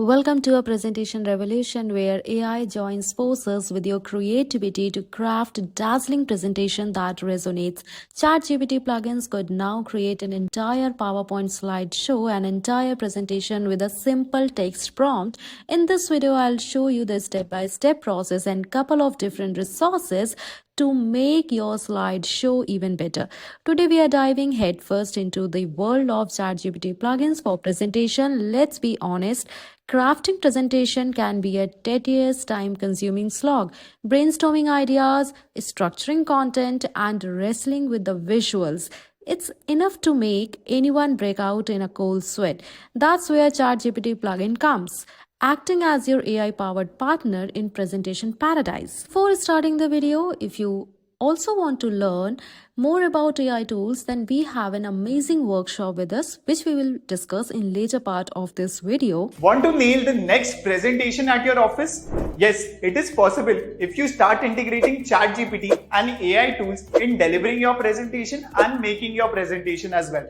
Welcome to a presentation revolution where AI joins forces with your creativity to craft a dazzling presentation that resonates. ChatGPT plugins could now create an entire PowerPoint slideshow, an entire presentation with a simple text prompt. In this video, I'll show you the step-by-step process and couple of different resources to make your slideshow even better. Today we are diving headfirst into the world of ChatGPT plugins for presentation. Let's be honest, crafting presentation can be a tedious, time-consuming slog. Brainstorming ideas, structuring content, and wrestling with the visuals. It's enough to make anyone break out in a cold sweat. That's where ChatGPT plugin comes, acting as your AI powered partner in presentation paradise. Before starting the video, if you also want to learn more about AI tools, then we have an amazing workshop with us, which we will discuss in later part of this video. Want to nail the next presentation at your office? Yes, it is possible if you start integrating ChatGPT and AI tools in delivering your presentation and making your presentation as well.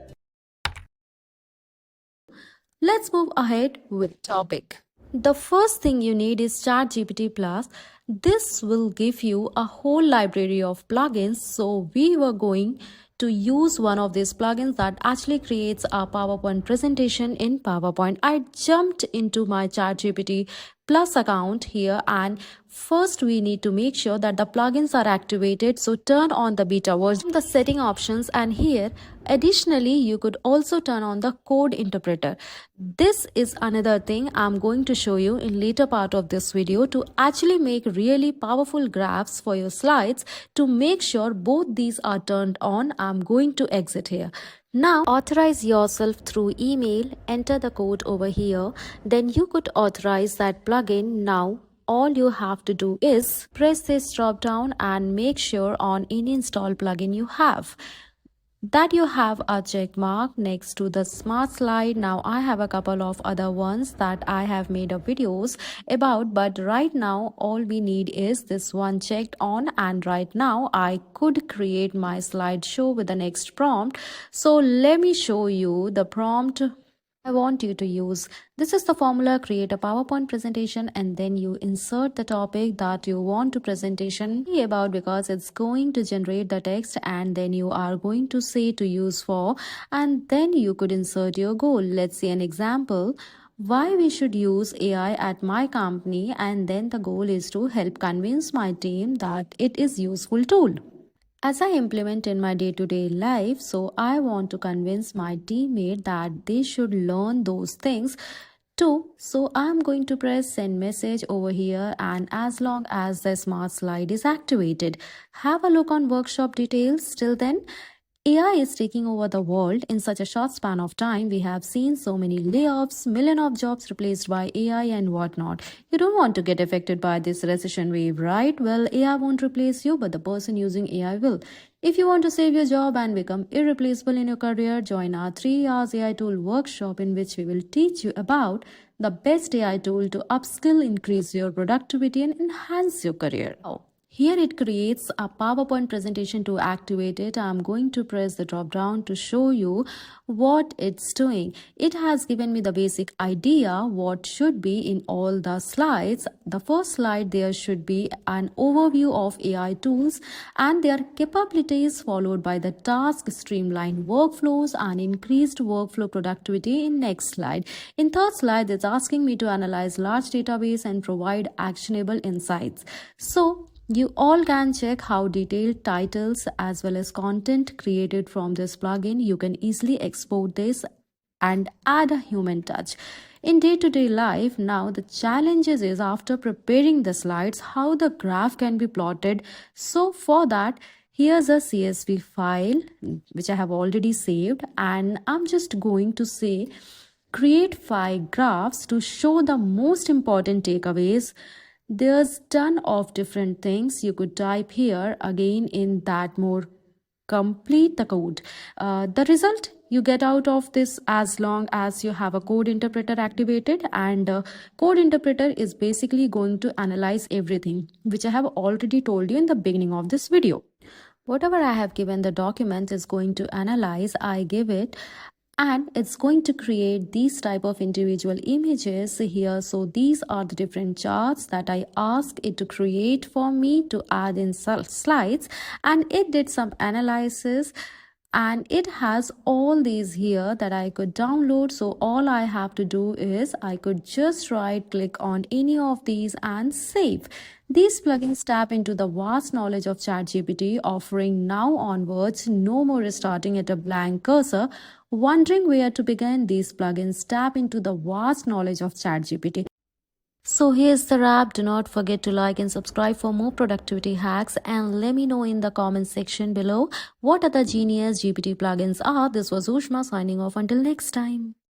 Let's move ahead with topic. The first thing you need is ChatGPT Plus. This will give you a whole library of plugins. So we were going to use one of these plugins that actually creates a PowerPoint presentation in PowerPoint. I jumped into my ChatGPT Plus account here, and first we need to make sure that the plugins are activated. So turn on the beta version, the setting options, and here additionally you could also turn on the code interpreter. This is another thing I'm going to show you in later part of this video to actually make really powerful graphs for your slides. To make sure both these are turned on, I'm going to exit here. Now authorize yourself through email, enter the code over here, then you could authorize that plugin. Now all you have to do is press this drop down and make sure on any install plugin you have that you have a check mark next to the smart slide. Now I have a couple of other ones that I have made up videos about, but right now all we need is this one checked on, and right now I could create my slideshow with the next prompt. So let me show you the prompt I want you to use. This is the formula: create a PowerPoint presentation and then you insert the topic that you want to presentation be about, because it's going to generate the text and then you are going to say to use for, and then you could insert your goal. Let's see an example. Why we should use AI at my company, and then the goal is to help convince my team that it is useful tool as I implement in my day-to-day life. So I want to convince my teammate that they should learn those things too. So I'm going to press send message over here, and as long as the smart slide is activated, have a look on workshop details. Till then, AI is taking over the world in such a short span of time. We have seen so many layoffs, million of jobs replaced by AI and whatnot. You don't want to get affected by this recession wave, right? Well, AI won't replace you, but the person using AI will. If you want to save your job and become irreplaceable in your career, join our 3 hours AI tool workshop, in which we will teach you about the best AI tool to upskill, increase your productivity, and enhance your career. Here it creates a PowerPoint presentation. To activate it, I'm going to press the drop down to show you what it's doing. It has given me the basic idea what should be in all the slides. The first slide, there should be an overview of AI tools and their capabilities, followed by the task, streamlined workflows, and increased workflow productivity in next slide. In third slide, it's asking me to analyze large database and provide actionable insights. So you all can check how detailed titles as well as content created from this plugin. You can easily export this and add a human touch in day-to-day life. Now the challenges is, after preparing the slides, how the graph can be plotted. So for that, here's a CSV file which I have already saved, and I'm just going to say create 5 graphs to show the most important takeaways. There's ton of different things you could type here. Again, in that more complete the code. The result you get out of this, as long as you have a code interpreter activated, and code interpreter is basically going to analyze everything, which I have already told you in the beginning of this video. Whatever I have given the document is going to analyze. I give it and it's going to create these type of individual images here. So these are the different charts that I asked it to create for me to add in slides, and it did some analysis and it has all these here that I could download. So all I have to do is I could just right click on any of these and save. These plugins tap into the vast knowledge of ChatGPT, offering now onwards no more starting at a blank cursor, wondering where to begin. These plugins tap into the vast knowledge of ChatGPT. So here's the wrap. Do not forget to like and subscribe for more productivity hacks, and let me know in the comment section below what other genius GPT plugins are. This was Ushma signing off until next time.